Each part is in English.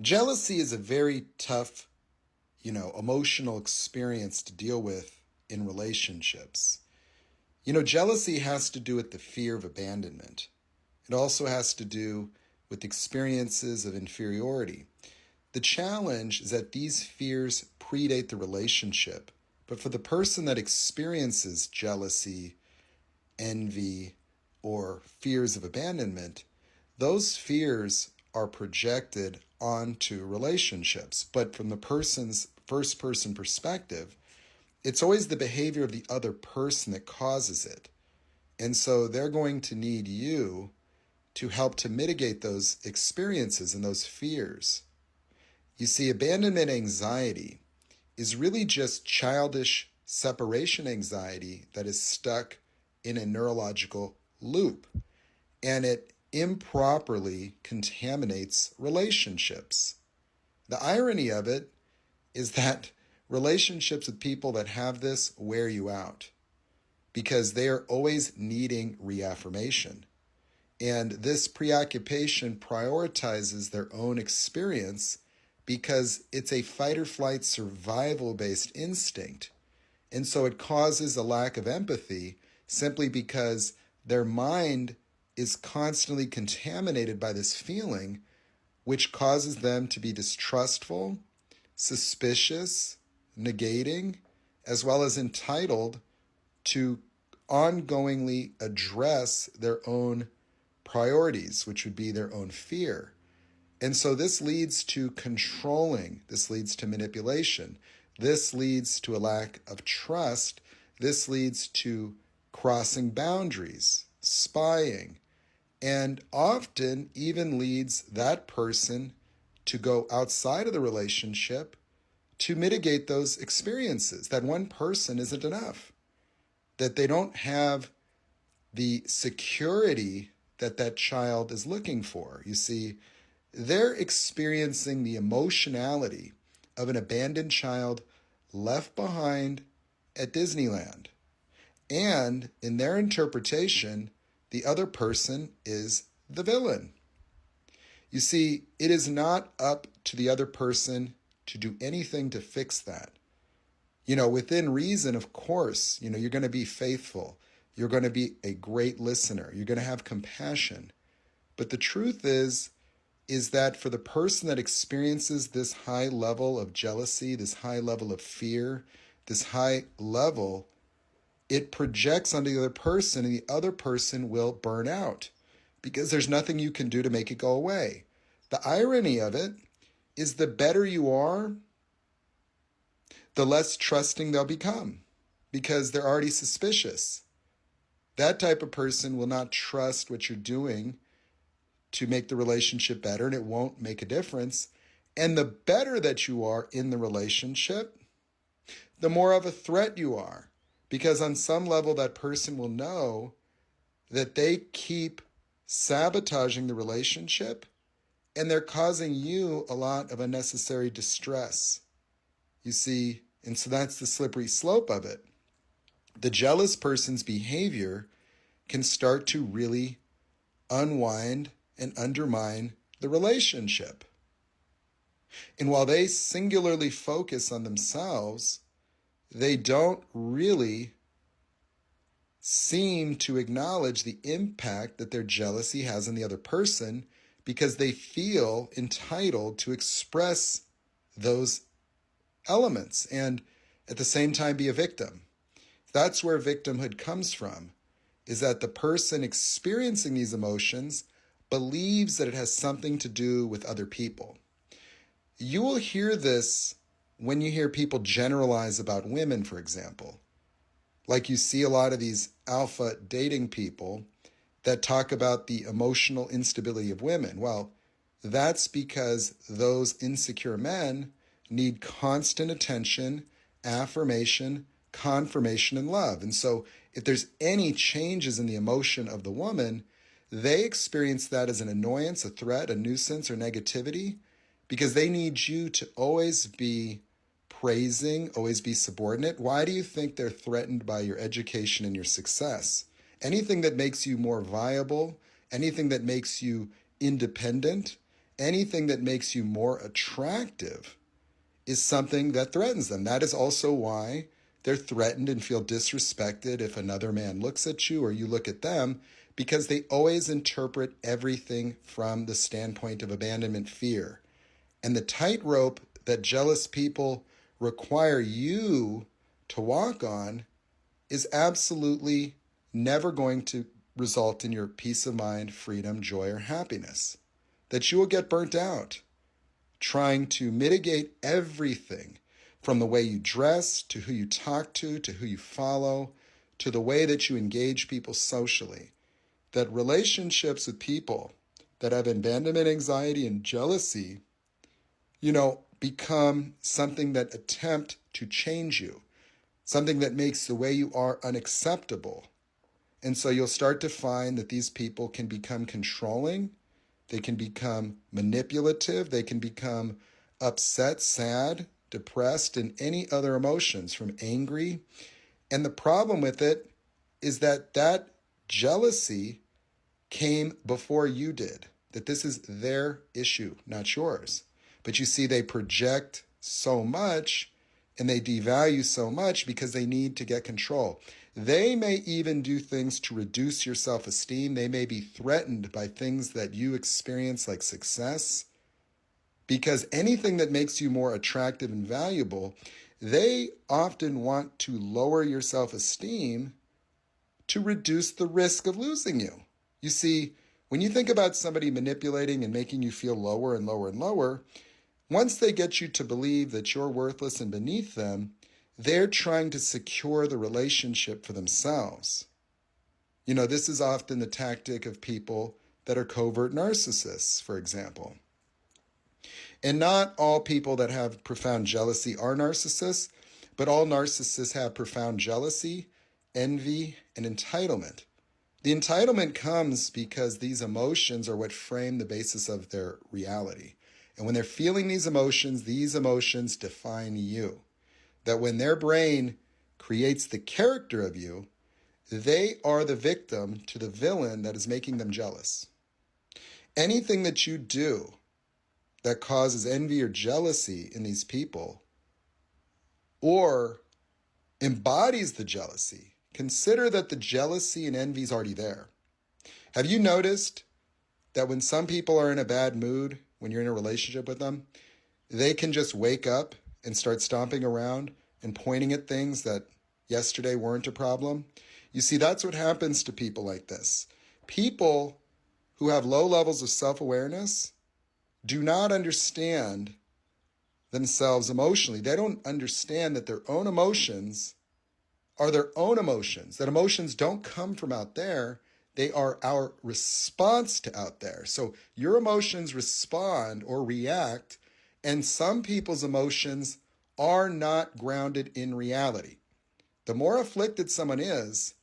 Jealousy is a very tough, emotional experience to deal with in relationships. Jealousy has to do with the fear of abandonment. It also has to do with experiences of inferiority. The challenge is that these fears predate the relationship, but for the person that experiences jealousy, envy, or fears of abandonment, those fears are projected onto relationships. But from the person's first person perspective, it's always the behavior of the other person that causes it. And so they're going to need you to help to mitigate those experiences and those fears. You see, abandonment anxiety is really just childish separation anxiety that is stuck in a neurological loop, and it improperly contaminates relationships. The irony of it is that relationships with people that have this wear you out because they are always needing reaffirmation. And this preoccupation prioritizes their own experience because it's a fight or flight survival-based instinct. And so it causes a lack of empathy simply because their mind is constantly contaminated by this feeling, which causes them to be distrustful, suspicious, negating, as well as entitled to ongoingly address their own priorities, which would be their own fear. And so this leads to controlling, this leads to manipulation, this leads to a lack of trust, this leads to crossing boundaries, spying, and often even leads that person to go outside of the relationship to mitigate those experiences. That one person isn't enough, that they don't have the security that that child is looking for. You see, they're experiencing the emotionality of an abandoned child left behind at Disneyland. And in their interpretation, the other person is the villain. You see, it is not up to the other person to do anything to fix that. Within reason, of course, you're going to be faithful. You're going to be a great listener. You're going to have compassion. But the truth is that for the person that experiences this high level of jealousy, this high level of fear, this high level, it projects onto the other person, and the other person will burn out because there's nothing you can do to make it go away. The irony of it is the better you are, the less trusting they'll become because they're already suspicious. That type of person will not trust what you're doing to make the relationship better, and it won't make a difference. And the better that you are in the relationship, the more of a threat you are. Because on some level, that person will know that they keep sabotaging the relationship and they're causing you a lot of unnecessary distress. You see, and so that's the slippery slope of it. The jealous person's behavior can start to really unwind and undermine the relationship. And while they singularly focus on themselves, they don't really seem to acknowledge the impact that their jealousy has on the other person because they feel entitled to express those elements and at the same time be a victim. That's where victimhood comes from, is that the person experiencing these emotions believes that it has something to do with other people. You will hear this when you hear people generalize about women, for example. Like you see a lot of these alpha dating people that talk about the emotional instability of women. Well, that's because those insecure men need constant attention, affirmation, confirmation, and love. And so if there's any changes in the emotion of the woman, they experience that as an annoyance, a threat, a nuisance, or negativity because they need you to always be praising, always be subordinate. Why do you think they're threatened by your education and your success? Anything that makes you more viable, anything that makes you independent, anything that makes you more attractive is something that threatens them. That is also why they're threatened and feel disrespected if another man looks at you or you look at them, because they always interpret everything from the standpoint of abandonment fear. And the tightrope that jealous people require you to walk on is absolutely never going to result in your peace of mind, freedom, joy, or happiness. That you will get burnt out trying to mitigate everything from the way you dress, to who you talk to who you follow, to the way that you engage people socially. That relationships with people that have abandonment anxiety and jealousy, become something that attempt to change you, something that makes the way you are unacceptable. And so you'll start to find that these people can become controlling, they can become manipulative, they can become upset, sad, depressed, and any other emotions from angry. And the problem with it is that jealousy came before you did, that this is their issue, not yours. But you see, they project so much and they devalue so much because they need to get control. They may even do things to reduce your self-esteem. They may be threatened by things that you experience like success, because anything that makes you more attractive and valuable, they often want to lower your self-esteem to reduce the risk of losing you. You see, when you think about somebody manipulating and making you feel lower and lower and lower, once they get you to believe that you're worthless and beneath them, they're trying to secure the relationship for themselves. This is often the tactic of people that are covert narcissists, for example. And not all people that have profound jealousy are narcissists, but all narcissists have profound jealousy, envy, and entitlement. The entitlement comes because these emotions are what frame the basis of their reality. And when they're feeling these emotions define you. That when their brain creates the character of you, they are the victim to the villain that is making them jealous. Anything that you do that causes envy or jealousy in these people, or embodies the jealousy, consider that the jealousy and envy is already there. Have you noticed that when some people are in a bad mood, when you're in a relationship with them, they can just wake up and start stomping around and pointing at things that yesterday weren't a problem? You see, that's what happens to people like this. People who have low levels of self-awareness do not understand themselves emotionally. They don't understand that their own emotions are their own emotions, that emotions don't come from out there. They are our response to out there. So your emotions respond or react, and some people's emotions are not grounded in reality. The more afflicted someone is,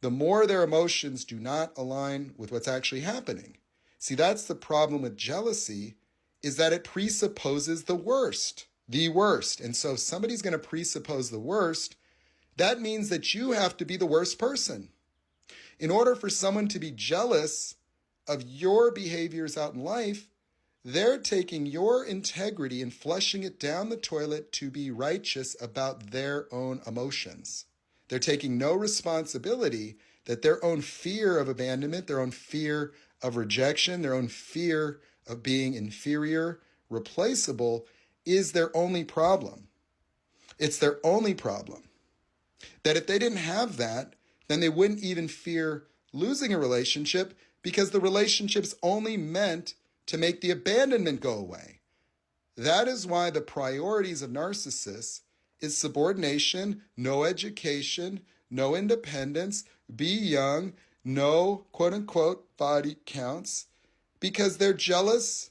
the more their emotions do not align with what's actually happening. See, that's the problem with jealousy, is that it presupposes the worst. And so if somebody's going to presuppose the worst, that means that you have to be the worst person. In order for someone to be jealous of your behaviors out in life, they're taking your integrity and flushing it down the toilet to be righteous about their own emotions. They're taking no responsibility that their own fear of abandonment, their own fear of rejection, their own fear of being inferior, replaceable, is their only problem. It's their only problem. That if they didn't have that, then they wouldn't even fear losing a relationship, because the relationship's only meant to make the abandonment go away. That is why the priorities of narcissists is subordination, no education, no independence, be young, no quote-unquote body counts, because they're jealous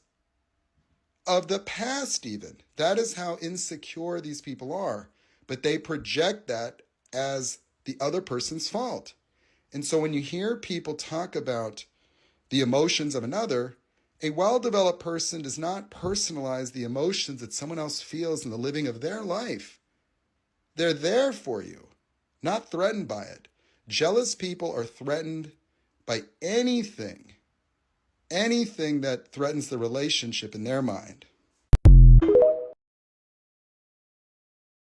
of the past even. That is how insecure these people are. But they project that as the other person's fault. And so when you hear people talk about the emotions of another, a well-developed person does not personalize the emotions that someone else feels in the living of their life. They're there for you, not threatened by it. Jealous people are threatened by anything anything that threatens the relationship in their mind